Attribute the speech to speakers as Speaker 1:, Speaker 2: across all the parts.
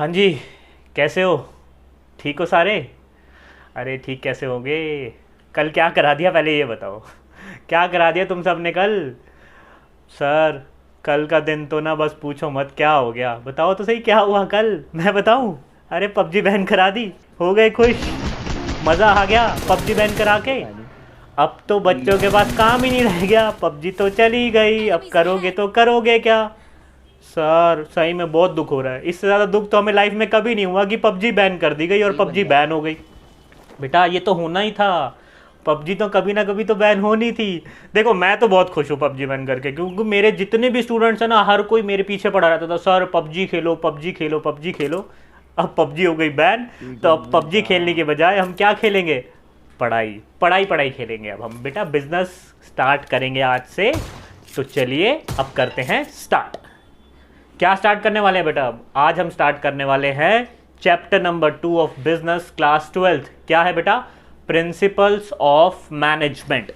Speaker 1: हाँ जी। कैसे हो? ठीक हो सारे? अरे ठीक कैसे होगे? कल क्या करा दिया पहले ये बताओ। क्या करा दिया तुम सब ने कल? सर, कल का दिन तो ना बस पूछो मत, क्या हो गया बताओ तो सही, क्या हुआ कल मैं बताऊं? अरे पबजी बैन करा दी, हो गए खुश, मज़ा आ गया पबजी बैन करा के। अब तो बच्चों के पास काम ही नहीं रह गया, पबजी तो चली गई, अब करोगे तो करोगे क्या? सर सही में बहुत दुख हो रहा है, इससे ज़्यादा दुख तो हमें लाइफ में कभी नहीं हुआ कि पबजी बैन कर दी गई और पबजी बैन हो गई। बेटा ये तो होना ही था, पबजी तो कभी ना कभी तो बैन होनी थी। देखो मैं तो बहुत खुश हूँ पबजी बैन करके, क्योंकि मेरे जितने भी स्टूडेंट्स हैं ना, हर कोई मेरे पीछे पड़ा रहता था, सर पबजी खेलो पबजी खेलो पबजी खेलो। अब पबजी हो गई बैन, तो अब पबजी खेलने के बजाय हम क्या खेलेंगे? पढ़ाई पढ़ाई पढ़ाई खेलेंगे। अब हम बेटा बिजनेस स्टार्ट करेंगे आज से। तो चलिए अब करते हैं स्टार्ट। क्या स्टार्ट करने वाले हैं बेटा? अब आज हम स्टार्ट करने वाले हैं chapter number 2 of business class 12। क्या है बेटा? Principles of management.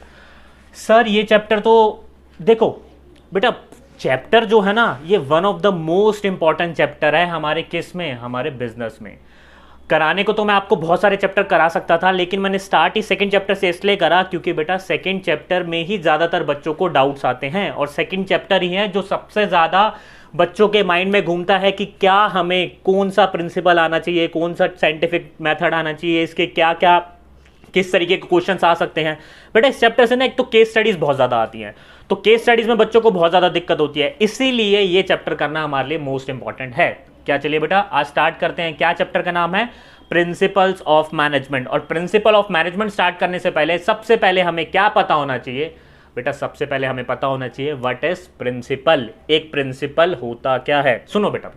Speaker 1: सर ये चैप्टर तो देखो बेटा, चैप्टर जो है ना, ये one of the most important chapter है हमारे किस में, हमारे बिजनेस में। कराने को तो मैं आपको बहुत सारे चैप्टर करा सकता था, लेकिन मैंने स्टार्ट ही सेकंड चैप्टर से इसलिए करा क्योंकि बेटा सेकंड चैप्टर में ही ज़्यादातर बच्चों को डाउट्स आते हैं, और सेकंड चैप्टर ही है जो सबसे ज़्यादा बच्चों के माइंड में घूमता है कि क्या हमें कौन सा प्रिंसिपल आना चाहिए, कौन सा साइंटिफिक मेथड आना चाहिए, इसके क्या क्या किस तरीके के क्वेश्चंस आ सकते हैं। बेटा इस चैप्टर से ना एक तो केस स्टडीज बहुत ज़्यादा आती हैं, तो केस स्टडीज में बच्चों को बहुत ज़्यादा दिक्कत होती है, इसीलिए ये चैप्टर करना हमारे लिए मोस्ट इंपॉर्टेंट है। क्या, चलिए बेटा आज स्टार्ट करते हैं। क्या चैप्टर का नाम है? Principles of management. और प्रिंसिपल ऑफ मैनेजमेंट स्टार्ट करने से पहले सबसे पहले हमें क्या पता होना चाहिए बेटा? सबसे पहले हमें पता होना चाहिए व्हाट इज प्रिंसिपल। एक प्रिंसिपल होता क्या है? सुनो बेटा,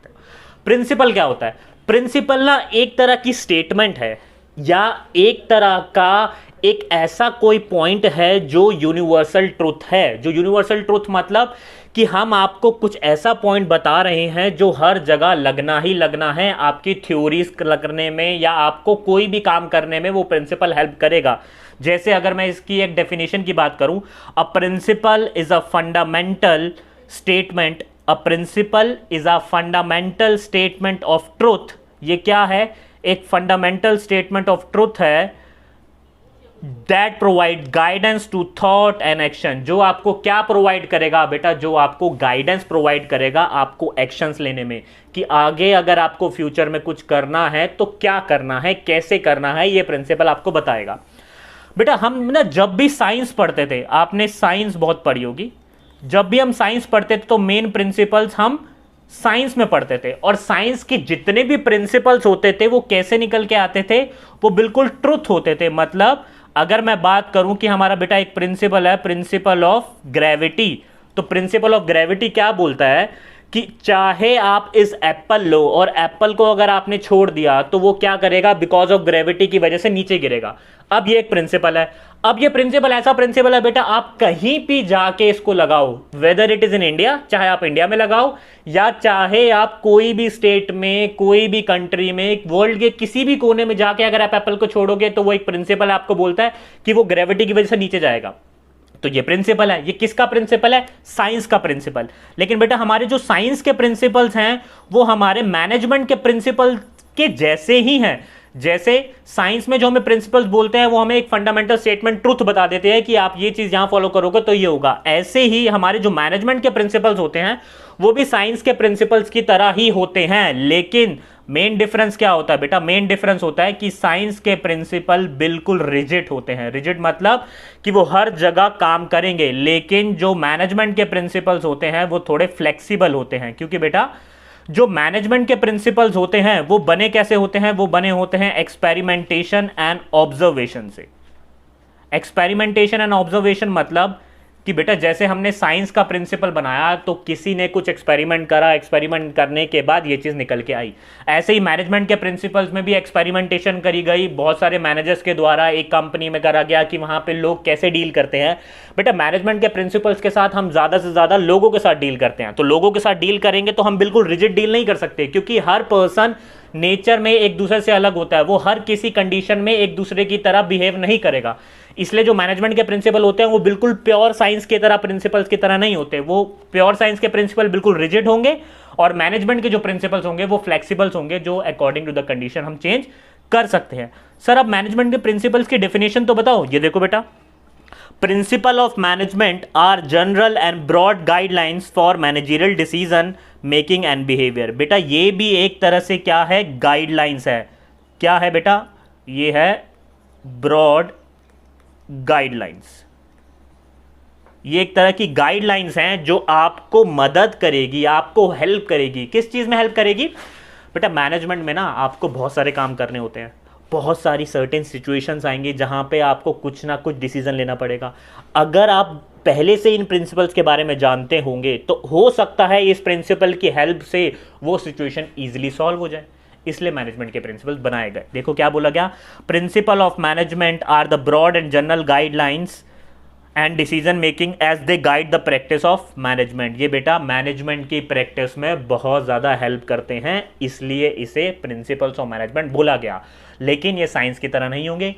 Speaker 1: प्रिंसिपल क्या होता है? प्रिंसिपल ना एक तरह की स्टेटमेंट है, या एक तरह का एक ऐसा कोई पॉइंट है जो यूनिवर्सल ट्रुथ है। जो यूनिवर्सल ट्रुथ मतलब कि हम आपको कुछ ऐसा पॉइंट बता रहे हैं जो हर जगह लगना ही लगना है, आपकी थ्योरीज करने में या आपको कोई भी काम करने में वो प्रिंसिपल हेल्प करेगा। जैसे अगर मैं इसकी एक डेफिनेशन की बात करूं, a principle is a fundamental statement, a principle is a fundamental statement of truth. ये क्या है? एक फंडामेंटल स्टेटमेंट ऑफ ट्रुथ है that provide guidance to thought and action. जो आपको क्या प्रोवाइड करेगा बेटा? जो आपको गाइडेंस प्रोवाइड करेगा आपको एक्शंस लेने में, कि आगे अगर आपको फ्यूचर में कुछ करना है तो क्या करना है, कैसे करना है, ये प्रिंसिपल आपको बताएगा। बेटा हम ना जब भी साइंस पढ़ते थे, आपने साइंस बहुत पढ़ी होगी, जब भी हम साइंस पढ़ते थे तो मेन प्रिंसिपल्स हम साइंस में पढ़ते थे, और साइंस के जितने भी प्रिंसिपल्स होते थे वो कैसे निकल के आते थे? वो बिल्कुल ट्रुथ होते थे। मतलब अगर मैं बात करूं कि हमारा बेटा एक प्रिंसिपल है, प्रिंसिपल ऑफ ग्रेविटी, तो प्रिंसिपल ऑफ ग्रेविटी क्या बोलता है कि चाहे आप इस एप्पल लो और एप्पल को अगर आपने छोड़ दिया तो वो क्या करेगा? बिकॉज ऑफ ग्रेविटी की वजह से नीचे गिरेगा। अब ये एक प्रिंसिपल है। अब ये प्रिंसिपल ऐसा प्रिंसिपल है बेटा, आप कहीं भी जाके इसको लगाओ, whether it is in India, चाहे आप इंडिया में लगाओ या चाहे आप कोई भी स्टेट में, कोई भी कंट्री में, वर्ल्ड के किसी भी कोने में जाके अगर आप एप्पल को छोड़ोगे तो वो एक प्रिंसिपल आपको बोलता है कि वो ग्रेविटी की वजह से नीचे जाएगा। तो ये प्रिंसिपल है। ये किसका प्रिंसिपल है? साइंस का प्रिंसिपल। लेकिन बेटा हमारे जो साइंस के प्रिंसिपल्स हैं वो हमारे मैनेजमेंट के प्रिंसिपल के जैसे ही हैं। जैसे साइंस में जो हमें प्रिंसिपल्स बोलते हैं वो हमें एक फंडामेंटल स्टेटमेंट ट्रुथ बता देते हैं कि आप ये चीज यहां फॉलो करोगे तो ये होगा। ऐसे ही हमारे जो मैनेजमेंट के प्रिंसिपल्स होते हैं वो भी साइंस के प्रिंसिपल्स की तरह ही होते हैं। लेकिन मेन डिफरेंस क्या होता है बेटा? मेन डिफरेंस होता है कि साइंस के प्रिंसिपल बिल्कुल रिजिड होते हैं। रिजिड मतलब कि वो हर जगह काम करेंगे, लेकिन जो मैनेजमेंट के प्रिंसिपल्स होते हैं वो थोड़े फ्लेक्सिबल होते हैं। क्योंकि बेटा जो मैनेजमेंट के प्रिंसिपल्स होते हैं वो बने कैसे होते हैं? वो बने होते हैं एक्सपेरिमेंटेशन एंड ऑब्जर्वेशन से। एक्सपेरिमेंटेशन एंड ऑब्जर्वेशन मतलब कि बेटा जैसे हमने साइंस का प्रिंसिपल बनाया तो किसी ने कुछ एक्सपेरिमेंट करा, एक्सपेरिमेंट करने के बाद ये चीज़ निकल के आई। ऐसे ही मैनेजमेंट के प्रिंसिपल्स में भी एक्सपेरिमेंटेशन करी गई, बहुत सारे मैनेजर्स के द्वारा एक कंपनी में करा गया कि वहाँ पे लोग कैसे डील करते हैं। बेटा मैनेजमेंट के प्रिंसिपल्स के साथ हम ज़्यादा से ज़्यादा लोगों के साथ डील करते हैं, तो लोगों के साथ डील करेंगे तो हम बिल्कुल रिजिड डील नहीं कर सकते, क्योंकि हर पर्सन नेचर में एक दूसरे से अलग होता है, वो हर किसी कंडीशन में एक दूसरे की तरह बिहेव नहीं करेगा। इसलिए जो मैनेजमेंट के प्रिंसिपल होते हैं वो बिल्कुल प्योर साइंस की तरह, प्रिंसिपल्स की तरह नहीं होते। वो प्योर साइंस के प्रिंसिपल बिल्कुल रिजिड होंगे और मैनेजमेंट के जो प्रिंसिपल्स होंगे वो फ्लेक्सिबल्स होंगे, जो अकॉर्डिंग टू द कंडीशन हम चेंज कर सकते हैं। सर अब मैनेजमेंट के प्रिंसिपल्स की डेफिनेशन तो बताओ। ये देखो बेटा, principle of management are general and broad guidelines for managerial decision making and behaviour. बेटा ये भी एक तरह से क्या है, गाइडलाइंस है। क्या है बेटा, ये है ब्रॉड गाइडलाइंस। ये एक तरह की गाइडलाइंस हैं जो आपको मदद करेगी, आपको हेल्प करेगी। किस चीज में हेल्प करेगी बेटा, मैनेजमेंट में ना आपको बहुत सारे काम करने होते हैं, बहुत सारी सर्टेन सिचुएशंस आएंगी जहां पे आपको कुछ ना कुछ डिसीजन लेना पड़ेगा। अगर आप पहले से इन प्रिंसिपल्स के बारे में जानते होंगे तो हो सकता है इस प्रिंसिपल की हेल्प से वो सिचुएशन इजीली सॉल्व हो जाए। इसलिए मैनेजमेंट के प्रिंसिपल्स बनाए गए। देखो क्या बोला गया, principle of management are the broad and general guidelines and decision making as they guide the practice of management. ये बेटा मैनेजमेंट की प्रैक्टिस में बहुत ज़्यादा हेल्प करते हैं, इसलिए इसे प्रिंसिपल्स ऑफ मैनेजमेंट बोला गया। लेकिन ये साइंस की तरह नहीं होंगे,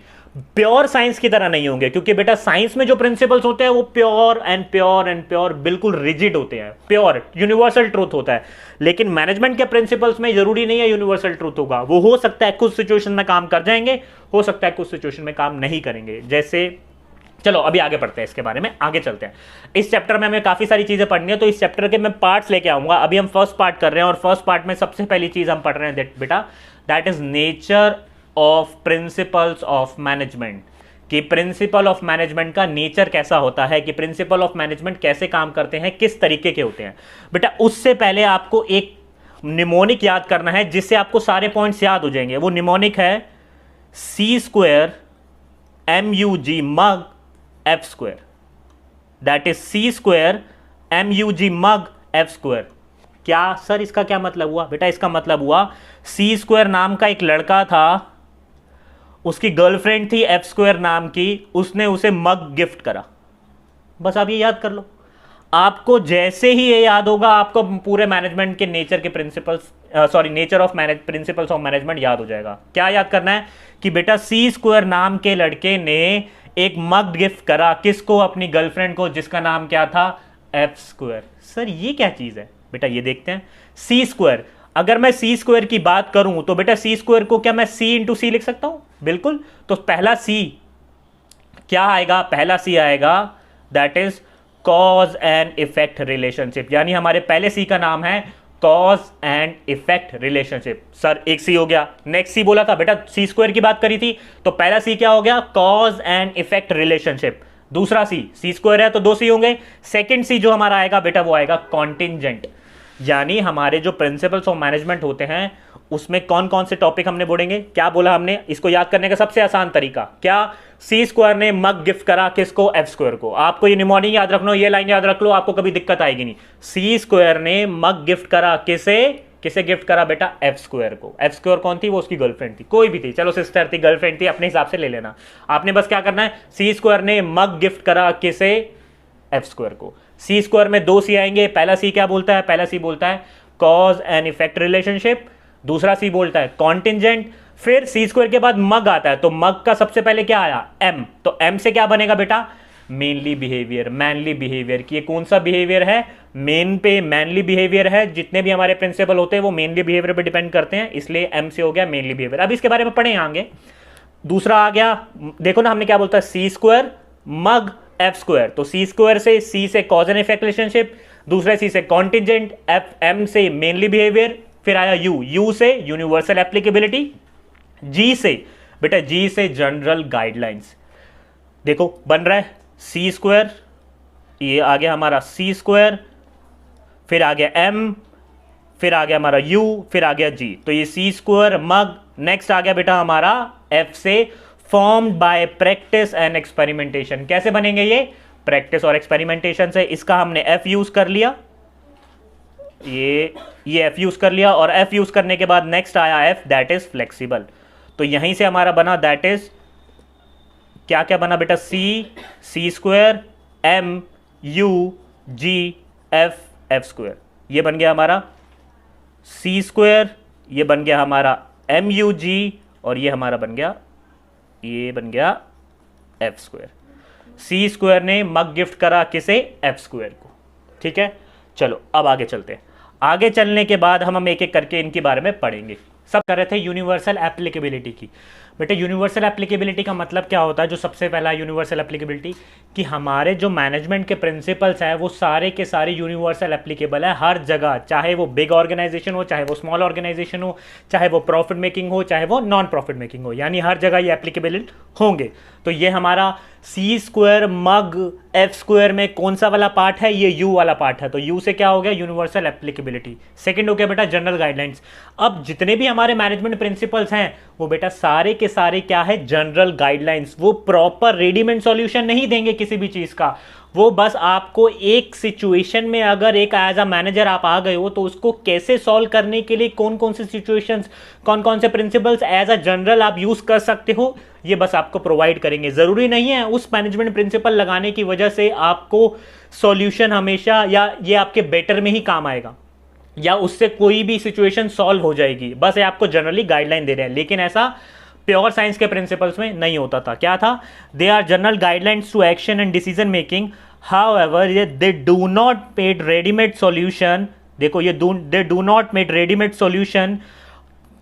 Speaker 1: प्योर साइंस की तरह नहीं होंगे, क्योंकि बेटा साइंस में जो प्रिंसिपल्स होते हैं वो pure and pure and pure बिल्कुल रिजिड होते हैं, प्योर यूनिवर्सल ट्रूथ होता है। लेकिन मैनेजमेंट के प्रिंसिपल्स में जरूरी नहीं है यूनिवर्सल ट्रूथ होगा। वो हो सकता है कुछ सिचुएशन में काम कर जाएंगे, हो सकता है कुछ सिचुएशन में काम नहीं करेंगे। जैसे चलो अभी आगे पढ़ते हैं, इसके बारे में आगे चलते हैं। इस चैप्टर में हमें काफी सारी चीजें पढ़नी है, तो इस चैप्टर के मैं पार्ट्स लेके आऊंगा। अभी हम फर्स्ट पार्ट कर रहे हैं और फर्स्ट पार्ट में सबसे पहली चीज हम पढ़ रहे हैं बेटा, that is nature of principles of management. कि प्रिंसिपल ऑफ मैनेजमेंट का नेचर कैसा होता है, कि प्रिंसिपल ऑफ मैनेजमेंट कैसे काम करते हैं, किस तरीके के होते हैं। बेटा उससे पहले आपको एक निमोनिक याद करना है जिससे आपको सारे पॉइंट्स याद हो जाएंगे। वो निमोनिक है C square MUG mug F square, that is C square MUG mug F square. क्या सर इसका क्या मतलब हुआ बेटा, इसका मतलब हुआ सी स्क्वायर नाम का एक लड़का था, उसकी गर्लफ्रेंड थी F स्क्वायर नाम की, उसने उसे मग गिफ्ट करा। बस आप ये याद कर लो। आपको जैसे ही ये याद होगा आपको पूरे मैनेजमेंट के नेचर के principles, nature of principles of management याद हो जाएगा। क्या याद करना है कि बेटा सी स्क्वायर नाम के लड़के ने एक मग गिफ्ट करा, किसको, अपनी गर्लफ्रेंड को, जिसका नाम क्या था, F स्क्वायर। सर ये क्या चीज है बेटा, ये देखते हैं। सी स्क्वायर, अगर मैं सी स्क्वायर की बात करूं तो बेटा सी स्क्वायर को क्या मैं C इंटू सी लिख सकता हूं, बिल्कुल। तो पहला C क्या आएगा, पहला C आएगा that is cause and effect relationship, यानी हमारे पहले C का नाम है cause and effect relationship. Sir एक C हो गया, नेक्स्ट C बोला था बेटा, सी स्क्वायर की बात करी थी, तो पहला C क्या हो गया, कॉज एंड इफेक्ट रिलेशनशिप। दूसरा सी स्क्वायर है तो 2 C होंगे। सेकंड C जो हमारा आएगा बेटा वो आएगा कॉन्टिंजेंट, यानी हमारे जो प्रिंसिपल्स ऑफ मैनेजमेंट होते हैं उसमें कौन कौन से टॉपिक हमने बोलेंगे। क्या बोला हमने, इसको याद करने का सबसे आसान तरीका क्या, सी स्क्वायर ने मग गिफ्ट करा किसको, F स्क्वायर को। आपको ये निमोनिक याद रखना, ये लाइन याद रख लो, आपको कभी दिक्कत आएगी नहीं। सी स्क्वायर ने मग गिफ्ट करा किसे गिफ्ट करा बेटा, F स्क्वायर को। F स्क्वायर कौन थी, वो उसकी गर्लफ्रेंड थी, कोई भी थी, चलो सिस्टर थी, गर्लफ्रेंड थी, अपने हिसाब से ले लेना। आपने बस क्या करना है, सी स्क्वायर ने मग गिफ्ट करा किसे, F स्क्वायर को। सी स्क्वायर में 2 C आएंगे, पहला C क्या बोलता है, पहला C बोलता है कॉज एंड इफेक्ट रिलेशनशिप, दूसरा C बोलता है कॉन्टिंजेंट। फिर सी स्क्वायर के बाद मग आता है, तो मग का सबसे पहले क्या आया, M, तो M से क्या बनेगा बेटा, मेनली बिहेवियर, मैनली बिहेवियर। कि ये कौन सा बिहेवियर है, मेन पे मैनली बिहेवियर है। जितने भी हमारे प्रिंसिपल होते हैं वो मेनली बिहेवियर पे डिपेंड करते हैं, इसलिए M से हो गया मेनली बिहेवियर। अब इसके बारे में पढ़ें आगे। दूसरा आ गया, देखो ना हमने क्या बोलता है, सी स्क्वायर मग F स्क्वायर, तो सी स्क्वायर से C से कॉज एंड इफेक्ट रिलेशनशिप, दूसरे C से कॉन्टिंजेंट, M से मेनली बिहेवियर, फिर आया U से यूनिवर्सल एप्लीकेबिलिटी, G से बेटा G से जनरल गाइडलाइंस। देखो बन रहा है सी स्क्वायर, ये आ गया हमारा सी स्क्वायर, फिर आ गया M, फिर आ गया हमारा U, फिर आ गया G, तो ये सी स्क्वायर मग। नेक्स्ट आ गया बेटा हमारा F से formed by practice and experimentation. कैसे बनेंगे ये, प्रैक्टिस और एक्सपेरिमेंटेशन से। इसका हमने F यूज कर लिया, ये F यूज कर लिया, और F यूज करने के बाद नेक्स्ट आया F दैट इज फ्लेक्सिबल। तो यहीं से हमारा बना दैट इज क्या क्या बना बेटा, C square MU G F square, ये बन गया हमारा सी स्क्वायर, ये बन गया हमारा MU G, और ये हमारा बन गया, ये बन गया एफ स्क्वायर। सी स्क्वायर ने मग गिफ्ट करा किसे? एफ स्क्वायर को। ठीक है, चलो अब आगे चलते हैं। आगे चलने के बाद हम एक एक करके इनके बारे में पढ़ेंगे। सब कर रहे थे यूनिवर्सल एप्लीकेबिलिटी की। बेटा यूनिवर्सल एप्लीकेबिलिटी का मतलब क्या होता है? जो सबसे पहला यूनिवर्सल एप्लीकेबिलिटी कि हमारे जो मैनेजमेंट के प्रिंसिपल्स हैं वो सारे के सारे यूनिवर्सल एप्लीकेबल है हर जगह, चाहे वो बिग ऑर्गेनाइजेशन हो, चाहे वो स्मॉल ऑर्गेनाइजेशन हो, चाहे वो प्रॉफिट मेकिंग हो, चाहे वो नॉन प्रॉफिट मेकिंग हो, यानी हर जगह ये एप्लीकेबल होंगे। तो ये हमारा सी स्क्वायर मग एफ स्क्वायर में कौन सा वाला पार्ट है? ये यू वाला पार्ट है। तो यू से क्या हो गया? Universal applicability. सेकंड हो गया बेटा जनरल गाइडलाइंस। अब जितने भी हमारे मैनेजमेंट प्रिंसिपल्स हैं वो बेटा सारे के सारे क्या है? General guidelines. वो प्रॉपर रेडीमेड सॉल्यूशन नहीं देंगे किसी भी चीज का, वो बस आपको एक सिचुएशन में अगर एक एज अ मैनेजर आप आ गए हो तो उसको कैसे सॉल्व करने के लिए कौन कौन से सिचुएशंस, कौन कौन से प्रिंसिपल्स एज अ जनरल आप यूज कर सकते हो, ये बस आपको प्रोवाइड करेंगे। जरूरी नहीं है उस मैनेजमेंट प्रिंसिपल लगाने की वजह से आपको सॉल्यूशन हमेशा या ये आपके बेटर में ही काम आएगा या उससे कोई भी सिचुएशन सॉल्व हो जाएगी। बस ये आपको जनरली गाइडलाइन दे रहे हैं, लेकिन ऐसा प्योर साइंस के प्रिंसिपल्स में नहीं होता था। क्या था? They are general guidelines to action and decision making, however they do not made readymade solution. देखो ये they do not made readymade solution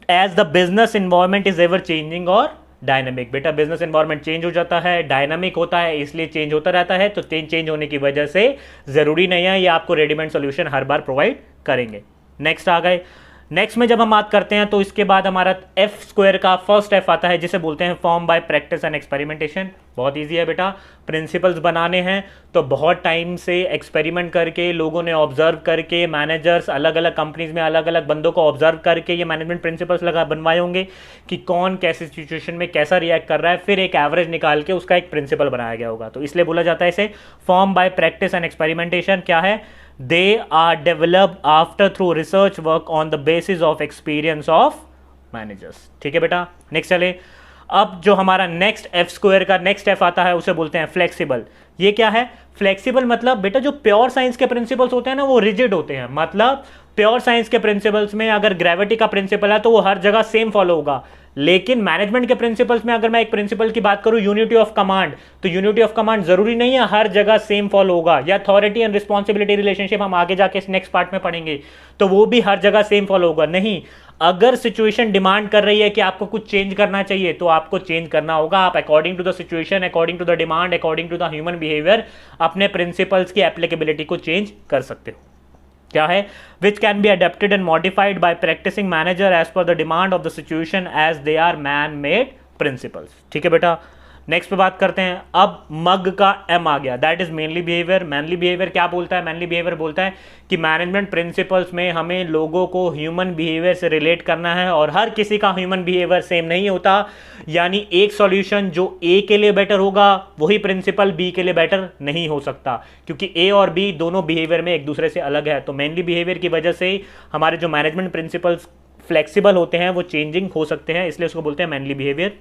Speaker 1: as the business environment is ever changing और डायनामिक। बेटा बिजनेस एनवायरनमेंट चेंज हो जाता है, dynamic होता है, इसलिए चेंज होता रहता है। तो चेंज होने की वजह से जरूरी नहीं है ये आपको रेडीमेड सॉल्यूशन हर बार प्रोवाइड करेंगे। नेक्स्ट आ गए। नेक्स्ट में जब हम बात करते हैं तो इसके बाद हमारा एफ स्क्वायर का फर्स्ट एफ आता है जिसे बोलते हैं form by practice and experimentation. बहुत इजी है बेटा, प्रिंसिपल्स बनाने हैं तो बहुत टाइम से एक्सपेरिमेंट करके लोगों ने ऑब्जर्व करके, मैनेजर्स अलग अलग कंपनीज में अलग अलग बंदों को ऑब्जर्व करके ये मैनेजमेंट प्रिंसिपल्स बनवाए होंगे कि कौन कैसे सिचुएशन में कैसा रिएक्ट कर रहा है, फिर एक एवरेज निकाल के उसका एक प्रिंसिपल बनाया गया होगा। तो इसलिए बोला जाता है इसे form by practice and experimentation. क्या है? They are developed after through research work on the basis of experience of managers। ठीक है बेटा, नेक्स्ट चले। अब जो हमारा नेक्स्ट एफ स्क्वायर का नेक्स्ट एफ आता है उसे बोलते हैं फ्लेक्सिबल। ये क्या है? फ्लेक्सिबल मतलब बेटा जो प्योर साइंस के प्रिंसिपल्स होते हैं ना वो रिजिड होते हैं। मतलब प्योर साइंस के प्रिंसिपल्स में अगर ग्रेविटी का प्रिंसिपल है तो वो हर जगह सेम फॉलो होगा, लेकिन मैनेजमेंट के प्रिंसिपल्स में अगर मैं एक प्रिंसिपल की बात करूं यूनिटी ऑफ कमांड, तो यूनिटी ऑफ कमांड जरूरी नहीं है हर जगह सेम फॉलो होगा। या अथॉरिटी एंड रिस्पॉन्सिबिलिटी रिलेशनशिप हम आगे जाके इस नेक्स्ट पार्ट में पढ़ेंगे, तो वो भी हर जगह सेम फॉलो होगा नहीं। अगर सिचुएशन डिमांड कर रही है कि आपको कुछ चेंज करना चाहिए तो आपको चेंज करना होगा। आप according to the situation, according to the demand, according to the human behaviour अपने प्रिंसिपल्स की एप्लीकेबिलिटी को चेंज कर सकते हो। क्या है? Which can be adapted and modified by practising manager as per the demand of the situation as they are man made principles. ठीक है बेटा, नेक्स्ट पे बात करते हैं। अब मग का एम आ गया, that is manly behaviour. Manly behaviour क्या बोलता है? मैनली बिहेवियर बोलता है कि मैनेजमेंट प्रिंसिपल्स में हमें लोगों को ह्यूमन बिहेवियर से रिलेट करना है और हर किसी का ह्यूमन बिहेवियर सेम नहीं होता, यानी एक सॉल्यूशन जो ए के लिए बेटर होगा वही प्रिंसिपल बी के लिए बेटर नहीं हो सकता, क्योंकि ए और बी दोनों बिहेवियर में एक दूसरे से अलग है। तो मेनली बिहेवियर की वजह से हमारे जो मैनेजमेंट प्रिंसिपल्स फ्लेक्सिबल होते हैं वो चेंजिंग हो सकते हैं, इसलिए उसको बोलते हैं manly behaviour.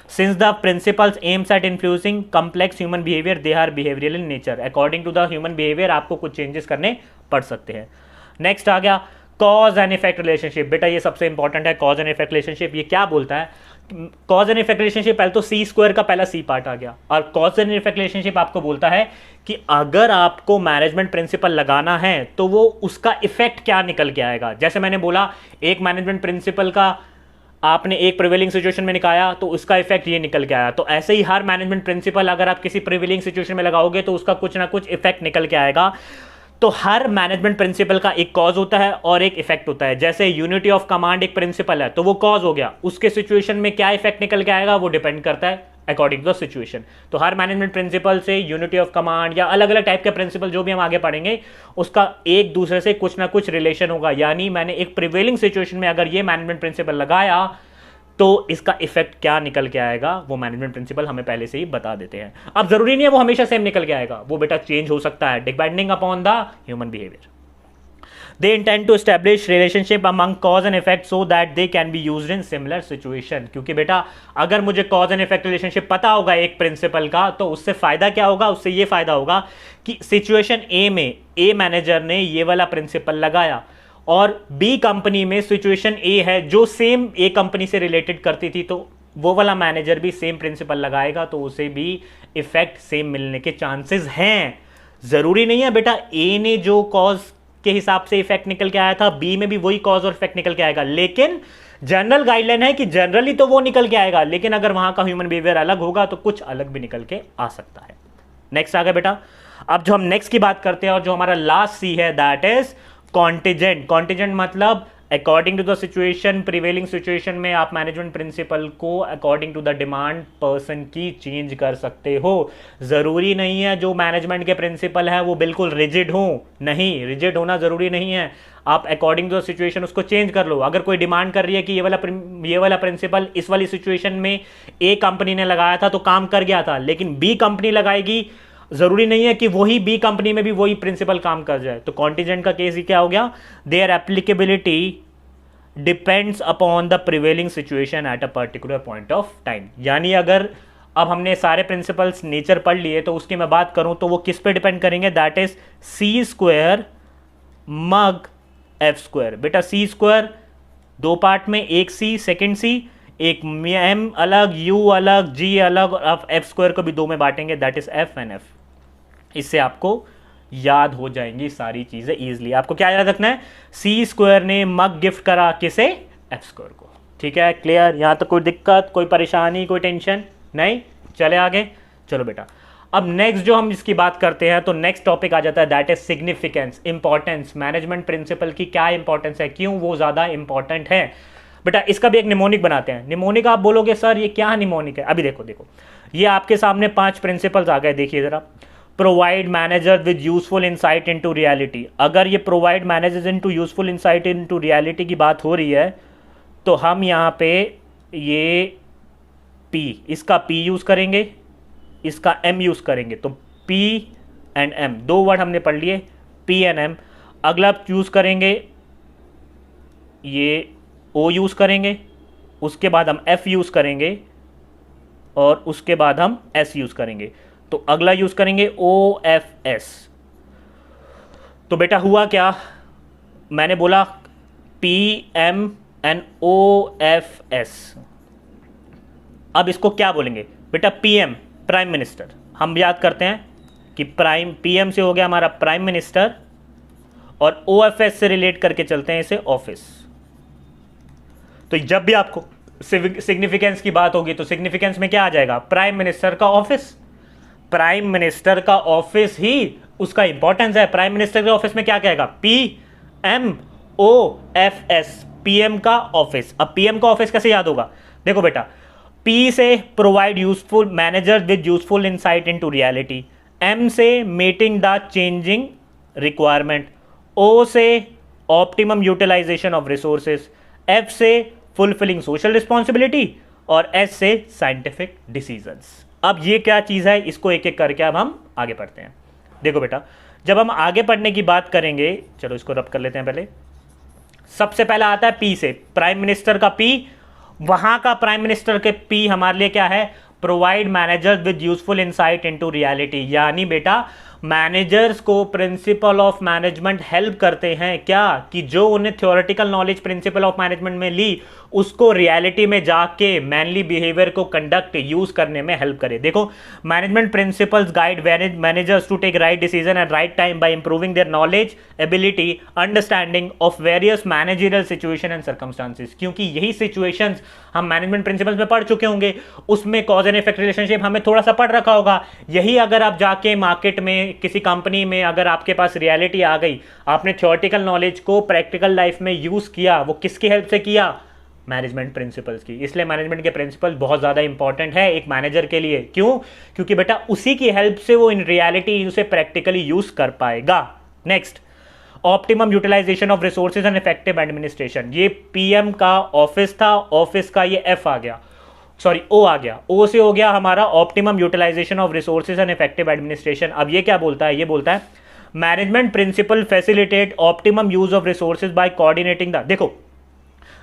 Speaker 1: Since the principles aims at influencing complex human behavior, they are behavioral in nature. According to the human behavior आपको कुछ चेंजेस करने पड़ सकते हैं। नेक्स्ट आ गया कॉज एंड इफेक्ट रिलेशनशिप। बेटा ये सबसे इंपॉर्टेंट है, कॉज एंड इफेक्ट रिलेशनशिप। ये क्या बोलता है? कॉज एंड इफेक्ट रिलेशनशिप, पहले तो सी स्क्वायर का पहला सी पार्ट आ गया, और कॉज एंड इफेक्ट रिलेशनशिप आपको बोलता है कि अगर आपको मैनेजमेंट प्रिंसिपल लगाना है तो वो उसका इफेक्ट क्या निकल के आएगा। जैसे मैंने बोला एक मैनेजमेंट प्रिंसिपल का आपने एक प्रिवेलिंग सिचुएशन में निकाला तो उसका इफेक्ट ये निकल के आया, तो ऐसे ही हर मैनेजमेंट प्रिंसिपल अगर आप किसी प्रिवेलिंग सिचुएशन में लगाओगे तो उसका कुछ ना कुछ इफेक्ट निकल के आएगा। तो हर मैनेजमेंट प्रिंसिपल का एक कॉज होता है और एक इफेक्ट होता है। जैसे यूनिटी ऑफ कमांड एक प्रिंसिपल है तो वो कॉज हो गया, उसके सिचुएशन में क्या इफेक्ट निकल के आएगा वो डिपेंड करता है अकॉर्डिंग टू द सिचुएशन। तो हर मैनेजमेंट प्रिंसिपल से यूनिटी ऑफ कमांड या अलग अलग टाइप के प्रिंसिपल जो भी हम आगे पढ़ेंगे उसका एक दूसरे से कुछ ना कुछ रिलेशन होगा। यानी मैंने एक प्रिवेलिंग सिचुएशन में अगर ये मैनेजमेंट प्रिंसिपल लगाया तो इसका इफेक्ट क्या निकल के आएगा वो मैनेजमेंट प्रिंसिपल हमें पहले से ही बता देते हैं। अब जरूरी नहीं है वो हमेशा सेम निकल के आएगा, वो बेटा चेंज हो सकता है depending upon the human behaviour. They intend to establish relationship among cause and effect so that they can be used in similar situation। क्योंकि बेटा अगर मुझे cause and effect relationship पता होगा एक प्रिंसिपल का तो उससे फायदा क्या होगा? उससे ये फायदा होगा कि सिचुएशन ए में ए मैनेजर ने ये वाला प्रिंसिपल लगाया और बी कंपनी में सिचुएशन ए है जो सेम ए कंपनी से रिलेटेड करती थी, तो वो वाला मैनेजर भी सेम प्रिंसिपल लगाएगा तो उसे भी इफेक्ट सेम मिलने के चांसेस हैं। जरूरी नहीं है बेटा ए ने जो कॉज के हिसाब से इफेक्ट निकल के आया था बी में भी वही कॉज और इफेक्ट निकल के आएगा, लेकिन जनरल गाइडलाइन है कि जनरली तो वो निकल के आएगा, लेकिन अगर वहां का ह्यूमन बिहेवियर अलग होगा तो कुछ अलग भी निकल के आ सकता है। नेक्स्ट आ गया बेटा। अब जो हम नेक्स्ट की बात करते हैं और जो हमारा लास्ट सी है दैट इज कॉन्टिजेंट। कॉन्टिजेंट मतलब according to the situation, prevailing situation में आप मैनेजमेंट प्रिंसिपल को according to the demand person की चेंज कर सकते हो। जरूरी नहीं है जो मैनेजमेंट के प्रिंसिपल है वो बिल्कुल रिजिड हो, नहीं, रिजिड होना जरूरी नहीं है। आप अकॉर्डिंग टू द सिचुएशन उसको चेंज कर लो। अगर कोई डिमांड कर रही है कि ये वाला प्रिंसिपल इस वाली सिचुएशन में ए कंपनी ने लगाया था तो काम कर गया था, लेकिन बी कंपनी लगाएगी, जरूरी नहीं है कि वही बी कंपनी में भी वही प्रिंसिपल काम कर जाए। तो कॉन्टिजेंट का केस ही क्या हो गया, their applicability depends upon the prevailing situation at a particular point of time. यानी अगर अब हमने सारे प्रिंसिपल्स नेचर पढ़ लिए तो उसकी मैं बात करूं तो वो किस पे डिपेंड करेंगे, that is C square mug F square. बेटा सी स्क्वायर दो पार्ट में, एक सी सेकेंड सी, एक एम अलग, यू अलग, जी अलग, और आप एफ स्क्वायर को भी दो में बांटेंगे, that is F and F. इससे आपको याद हो जाएंगी सारी चीजें इजीली। आपको क्या याद रखना है, सी स्क्वायर ने मग गिफ्ट करा किसे, एफ स्क्वायर को। ठीक है, क्लियर? यहां तक कोई दिक्कत, कोई परेशानी, कोई टेंशन नहीं? चले आगे। चलो बेटा, अब नेक्स्ट जो हम इसकी बात करते हैं तो नेक्स्ट टॉपिक आ जाता है that is significance, importance. Management principle की क्या इंपॉर्टेंस है, क्यों वो ज्यादा इंपॉर्टेंट है। बेटा इसका भी एक निमोनिक बनाते हैं। निमोनिक आप बोलोगे सर ये क्या निमोनिक है, अभी देखो ये आपके सामने 5 प्रिंसिपल्स आ गए, देखिए जरा। Provide manager with useful insight into reality. अगर ये provide managers into useful insight into reality की बात हो रही है तो हम यहाँ पे ये पी, इसका पी यूज करेंगे, इसका एम यूज करेंगे। तो पी एंड एम, 2 वर्ड हमने पढ़ लिए, पी एंड एम। अगला यूज करेंगे ये ओ यूज करेंगे, उसके बाद हम एफ यूज करेंगे और उसके बाद हम एस यूज करेंगे। तो अगला यूज करेंगे ओ एफ एस। तो बेटा हुआ क्या, मैंने बोला P M and O F S. अब इसको क्या बोलेंगे बेटा, पीएम प्राइम मिनिस्टर। हम याद करते हैं कि प्राइम, पीएम से हो गया हमारा प्राइम मिनिस्टर और ओएफएस से रिलेट करके चलते हैं इसे ऑफिस। तो जब भी आपको सिग्निफिकेंस की बात होगी तो सिग्निफिकेंस में क्या आ जाएगा, प्राइम मिनिस्टर का ऑफिस। प्राइम मिनिस्टर का ऑफिस ही उसका इंपॉर्टेंस है। प्राइम मिनिस्टर के ऑफिस में क्या कहेगा, P M O F S, PM का ऑफिस। अब पीएम का ऑफिस कैसे याद होगा, देखो बेटा, पी से provide useful manager with useful insight into reality, M से meeting the changing requirement, O से optimum utilisation of resources, F से फुलफिलिंग सोशल रिस्पॉन्सिबिलिटी और एस से साइंटिफिक डिसीजंस। अब ये क्या चीज है, इसको एक एक करके अब हम आगे पढ़ते हैं। देखो बेटा, जब हम आगे पढ़ने की बात करेंगे, चलो इसको रब कर लेते हैं पहले। सबसे पहला आता है पी से, प्राइम मिनिस्टर का पी, वहां का प्राइम मिनिस्टर के पी हमारे लिए क्या है, provide managers with useful insight into reality. यानी बेटा मैनेजर्स को प्रिंसिपल ऑफ मैनेजमेंट हेल्प करते हैं क्या, कि जो उन्हें theoretical knowledge principle of management में ली उसको रियलिटी में जाके मैनली बिहेवियर को कंडक्ट यूज करने में हेल्प करे। देखो, management principles guide managers to take right decision at right time by improving their knowledge, ability, understanding of various managerial situation and circumstances. क्योंकि यही सिचुएशंस हम मैनेजमेंट प्रिंसिपल्स में पढ़ चुके होंगे, उसमें कॉज एंड इफेक्ट रिलेशनशिप हमें थोड़ा सा पढ़ रखा होगा। यही अगर आप जाके मार्केट में किसी कंपनी में अगर आपके पास रियलिटी आ गई, आपने थ्योरेटिकल नॉलेज को प्रैक्टिकल लाइफ में यूज किया, वो किसकी हेल्प से किया, मैनेजमेंट प्रिंसिपल्स की। इसलिए मैनेजमेंट के प्रिंसिपल बहुत ज्यादा इंपॉर्टेंट है एक मैनेजर के लिए। क्यों, क्योंकि बेटा उसी की हेल्प से वो इन रियलिटी उसे प्रैक्टिकली यूज कर पाएगा। Next, optimum utilisation of resources and effective administration. ये पीएम का ऑफिस था, ऑफिस का ये एफ आ गया, सॉरी ओ आ गया, ओ से हो गया हमारा optimum utilisation of resources and effective administration. अब ये क्या बोलता है, ये बोलता है management principle facilitate optimum use of resources by coordinating the. देखो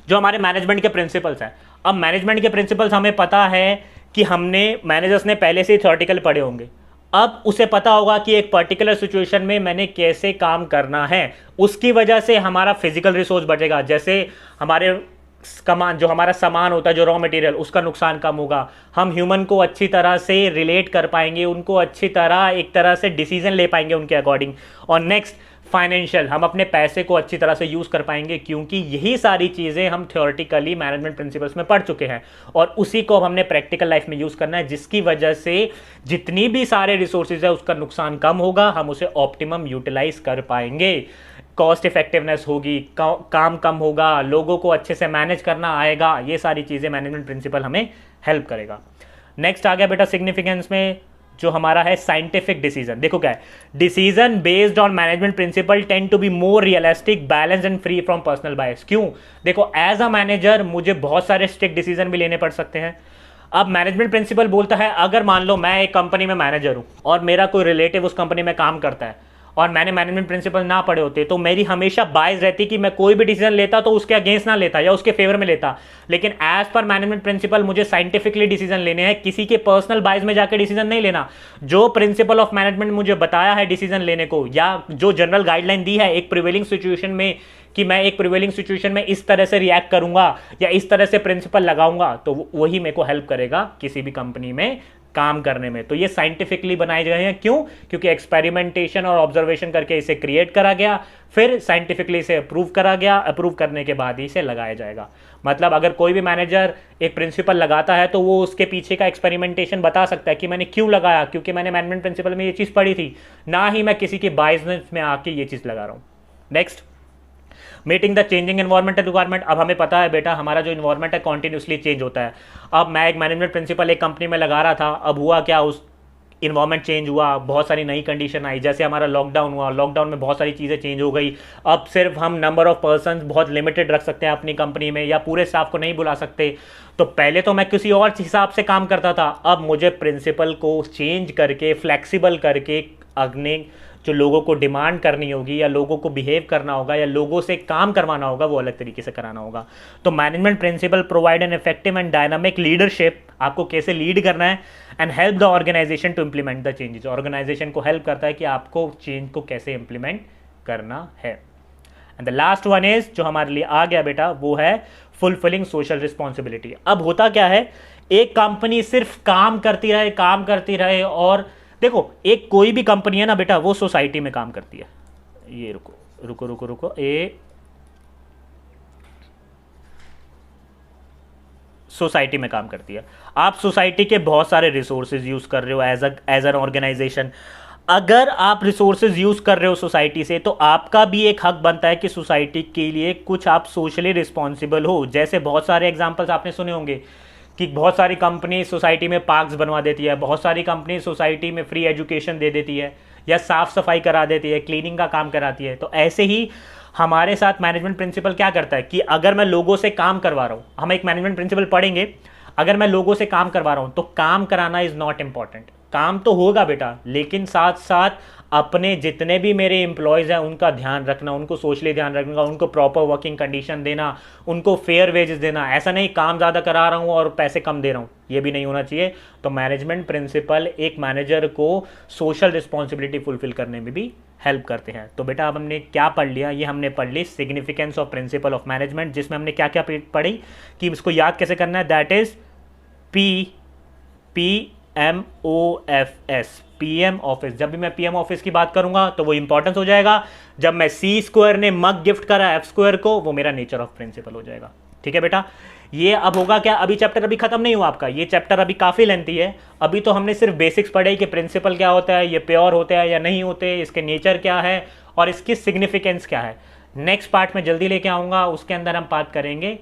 Speaker 1: जो हमारे मैनेजमेंट के प्रिंसिपल्स हैं, अब मैनेजमेंट के प्रिंसिपल्स हमें पता है कि हमने मैनेजर्स ने पहले से ही थ्योरेटिकल पढ़े होंगे। अब उसे पता होगा कि एक पर्टिकुलर सिचुएशन में मैंने कैसे काम करना है, उसकी वजह से हमारा फिजिकल रिसोर्स बढ़ेगा। जैसे हमारे कमान, जो हमारा सामान होता है, जो रॉ मटेरियल, उसका नुकसान कम होगा। हम ह्यूमन को अच्छी तरह से रिलेट कर पाएंगे, उनको अच्छी तरह एक तरह से डिसीजन ले पाएंगे उनके अकॉर्डिंग। और नेक्स्ट फाइनेंशियल, हम अपने पैसे को अच्छी तरह से यूज़ कर पाएंगे, क्योंकि यही सारी चीज़ें हम थ्योरेटिकली मैनेजमेंट प्रिंसिपल्स में पढ़ चुके हैं और उसी को अब हमने प्रैक्टिकल लाइफ में यूज़ करना है, जिसकी वजह से जितनी भी सारे रिसोर्सेज है उसका नुकसान कम होगा, हम उसे ऑप्टिमम यूटिलाइज कर पाएंगे, कॉस्ट इफेक्टिवनेस होगी, काम कम होगा, लोगों को अच्छे से मैनेज करना आएगा। ये सारी चीज़ें मैनेजमेंट प्रिंसिपल हमें हेल्प करेगा। नेक्स्ट आ गया बेटा सिग्निफिकेंस में, जो हमारा है साइंटिफिक डिसीजन। देखो क्या है, decision based on management principle tend to be more realistic, balance and free from personal bias. क्यों? देखो एज अ मैनेजर मुझे बहुत सारे स्ट्रिक्ट डिसीजन भी लेने पड़ सकते हैं। अब मैनेजमेंट प्रिंसिपल बोलता है, अगर मान लो मैं एक कंपनी में मैनेजर हूं और मेरा कोई रिलेटिव उस कंपनी में काम करता है और मैंने मैनेजमेंट प्रिंसिपल ना पढ़े होते, तो मेरी हमेशा बायस रहती कि मैं कोई भी डिसीजन लेता तो उसके अगेंस्ट ना लेता या उसके फेवर में लेता। लेकिन एज पर मैनेजमेंट प्रिंसिपल मुझे साइंटिफिकली डिसीजन लेने हैं, किसी के पर्सनल बायस में जाकर डिसीजन नहीं लेना। जो प्रिंसिपल ऑफ मैनेजमेंट मुझे बताया है डिसीजन लेने को, या जो जनरल गाइडलाइन दी है एक प्रिवेलिंग सिचुएशन में कि मैं एक प्रिवेलिंग सिचुएशन में इस तरह से रिएक्ट करूंगा या इस तरह से प्रिंसिपल लगाऊंगा, तो वही मेरे को हेल्प करेगा किसी भी कंपनी में काम करने में। तो ये साइंटिफिकली बनाए गए हैं। क्यों? क्योंकि एक्सपेरिमेंटेशन और ऑब्जर्वेशन करके इसे क्रिएट करा गया, फिर साइंटिफिकली इसे अप्रूव करा गया, अप्रूव करने के बाद ही इसे लगाया जाएगा। मतलब अगर कोई भी मैनेजर एक प्रिंसिपल लगाता है तो वो उसके पीछे का एक्सपेरिमेंटेशन बता सकता है कि मैंने क्यों लगाया, क्योंकि मैंने मैनेजमेंट प्रिंसिपल में ये चीज़ पढ़ी थी, ना ही मैं किसी की बायसनेस में आके ये चीज़ लगा रहा हूँ। Next, meeting the changing environmental requirement. अब हमें पता है बेटा हमारा जो इन्वायरमेंट है कॉन्टिन्यूसली चेंज होता है। अब मैं एक मैनेजमेंट प्रिंसिपल एक कंपनी में लगा रहा था, अब हुआ क्या, उस इन्वायरमेंट चेंज हुआ, बहुत सारी नई कंडीशन आई, जैसे हमारा लॉकडाउन हुआ, लॉकडाउन में बहुत सारी चीज़ें चेंज हो गई। अब सिर्फ हम नंबर ऑफ पर्सन बहुत लिमिटेड रख सकते हैं अपनी कंपनी में, या पूरे स्टाफ को नहीं बुला सकते। तो पहले तो मैं किसी और हिसाब से काम करता था, अब मुझे प्रिंसिपल को चेंज करके, फ्लेक्सिबल करके, अग्नि जो लोगों को डिमांड करनी होगी या लोगों को बिहेव करना होगा या लोगों से काम करवाना होगा, वो अलग तरीके से कराना होगा। तो management principle provide an effective and dynamic leadership, आपको कैसे लीड करना है, and help the organisation to implement the changes. Organisation को हेल्प करता है कि आपको चेंज को कैसे इंप्लीमेंट करना है। And the last one is, जो हमारे लिए आ गया बेटा, वो है फुलफिलिंग सोशल रिस्पॉन्सिबिलिटी। अब होता क्या है, एक कंपनी सिर्फ काम करती रहे और देखो एक कोई भी कंपनी है ना बेटा, वो सोसाइटी में काम करती है। ये रुको ये सोसाइटी में काम करती है। आप सोसाइटी के बहुत सारे रिसोर्सेज यूज कर रहे हो एज एन ऑर्गेनाइजेशन। अगर आप रिसोर्सेज यूज कर रहे हो सोसाइटी से, तो आपका भी एक हक बनता है कि सोसाइटी के लिए कुछ आप सोशली रिस्पॉन्सिबल हो। जैसे बहुत सारे एग्जांपल्स आपने सुने होंगे कि बहुत सारी कंपनी सोसाइटी में पार्क्स बनवा देती है, बहुत सारी कंपनी सोसाइटी में फ्री एजुकेशन दे देती है या साफ़ सफाई करा देती है, क्लीनिंग का काम कराती है। तो ऐसे ही हमारे साथ मैनेजमेंट प्रिंसिपल क्या करता है कि अगर मैं लोगों से काम करवा रहा हूँ, हम एक मैनेजमेंट प्रिंसिपल पढ़ेंगे, अगर मैं लोगों से काम करवा रहा हूँ तो काम कराना इज़ नॉट इम्पॉर्टेंट। काम तो होगा बेटा, लेकिन साथ साथ अपने जितने भी मेरे एम्प्लॉयज़ हैं उनका ध्यान रखना, उनको सोशली ध्यान रखना, उनको प्रॉपर वर्किंग कंडीशन देना, उनको फेयर वेजेस देना। ऐसा नहीं काम ज़्यादा करा रहा हूँ और पैसे कम दे रहा हूँ, ये भी नहीं होना चाहिए। तो मैनेजमेंट प्रिंसिपल एक मैनेजर को सोशल रिस्पॉन्सिबिलिटी फुलफिल करने में भी हेल्प करते हैं। तो बेटा अब हमने क्या पढ़ लिया, ये हमने पढ़ ली significance of principle of management, जिसमें हमने क्या क्या पढ़ी कि इसको याद कैसे करना है। That is PMOFS, PM office. जब भी मैं PM ऑफिस की बात करूंगा तो वो इंपॉर्टेंस हो जाएगा। जब मैं C² ने मग गिफ्ट करा F² को, वो मेरा नेचर ऑफ प्रिंसिपल हो जाएगा। ठीक है बेटा, ये अब होगा क्या, अभी चैप्टर अभी खत्म नहीं हुआ आपका, ये चैप्टर अभी काफ़ी लेंथी है। अभी तो हमने सिर्फ बेसिक्स पढ़े कि प्रिंसिपल क्या होता है, ये प्योर होते हैं या नहीं होते, इसके नेचर क्या है और इसकी सिग्निफिकेंस क्या है। नेक्स्ट पार्ट में जल्दी लेके आऊँगा, उसके अंदर हम बात करेंगे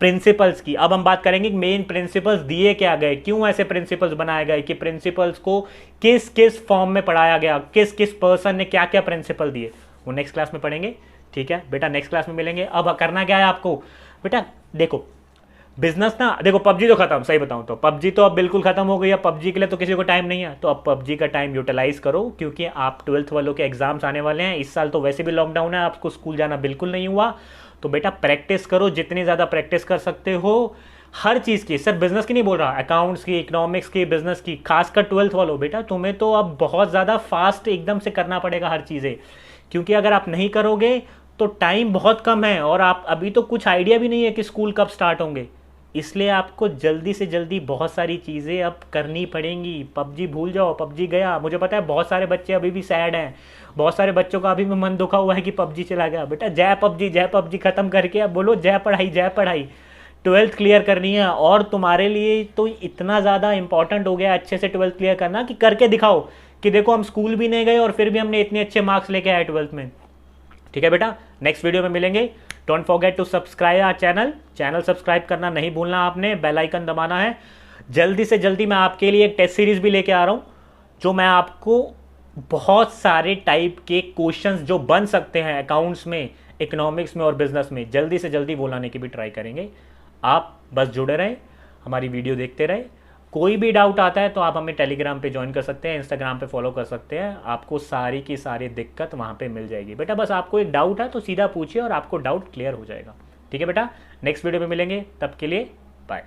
Speaker 1: प्रिंसिपल्स की। अब हम बात करेंगे मेन प्रिंसिपल्स दिए क्या गए, क्यों ऐसे प्रिंसिपल्स बनाए गए, कि प्रिंसिपल्स को किस किस फॉर्म में पढ़ाया गया, किस किस पर्सन ने क्या क्या प्रिंसिपल दिए, वो नेक्स्ट क्लास में पढ़ेंगे। ठीक है बेटा, नेक्स्ट क्लास में मिलेंगे। अब करना क्या है आपको बेटा, देखो बिजनेस ना, देखो पबजी तो खत्म, सही बताऊं तो पबजी तो अब बिल्कुल खत्म हो गई है। पबजी के लिए तो किसी को टाइम नहीं है, तो अब पबजी का टाइम यूटिलाइज करो, क्योंकि आप 12th वालों के एग्जाम्स आने वाले हैं। इस साल तो वैसे भी लॉकडाउन है, आपको स्कूल जाना बिल्कुल नहीं हुआ। तो बेटा प्रैक्टिस करो, जितनी ज़्यादा प्रैक्टिस कर सकते हो हर चीज़ की, सिर्फ बिजनेस की नहीं बोल रहा, अकाउंट्स की, इकोनॉमिक्स की, बिजनेस की, खासकर 12th वालों। बेटा तुम्हें तो अब बहुत ज़्यादा फास्ट एकदम से करना पड़ेगा हर चीज़ें, क्योंकि अगर आप नहीं करोगे तो टाइम बहुत कम है और आप अभी तो कुछ आइडिया भी नहीं है कि स्कूल कब स्टार्ट होंगे। इसलिए आपको जल्दी से जल्दी बहुत सारी चीज़ें अब करनी पड़ेंगी। पबजी भूल जाओ, पबजी गया। मुझे पता है बहुत सारे बच्चे अभी भी सैड हैं, बहुत सारे बच्चों का अभी भी मन दुखा हुआ है कि पबजी चला गया। बेटा जय पबजी ख़त्म करके अब बोलो जय पढ़ाई, जय पढ़ाई। 12th क्लियर करनी है और तुम्हारे लिए तो इतना ज़्यादा इंपॉर्टेंट हो गया अच्छे से 12th क्लियर करना कि करके दिखाओ कि देखो हम स्कूल भी नहीं गए और फिर भी हमने इतने अच्छे मार्क्स लेके आए 12th में। ठीक है बेटा, नेक्स्ट वीडियो में मिलेंगे। Don't forget to subscribe our channel subscribe करना नहीं भूलना आपने, बेल आइकन दबाना है। जल्दी से जल्दी मैं आपके लिए एक टेस्ट सीरीज भी लेके आ रहा हूँ, जो मैं आपको बहुत सारे टाइप के क्वेश्चंस जो बन सकते हैं अकाउंट्स में, इकोनॉमिक्स में और बिजनेस में, जल्दी से जल्दी वो लाने की भी ट्राई करेंगे। आप बस जुड़े रहें, हमारी वीडियो देखते रहें। कोई भी डाउट आता है तो आप हमें टेलीग्राम पे ज्वाइन कर सकते हैं, इंस्टाग्राम पे फॉलो कर सकते हैं। आपको सारी की सारी दिक्कत वहाँ पे मिल जाएगी। बेटा बस आपको एक डाउट है तो सीधा पूछिए और आपको डाउट क्लियर हो जाएगा। ठीक है बेटा, नेक्स्ट वीडियो में मिलेंगे, तब के लिए बाय।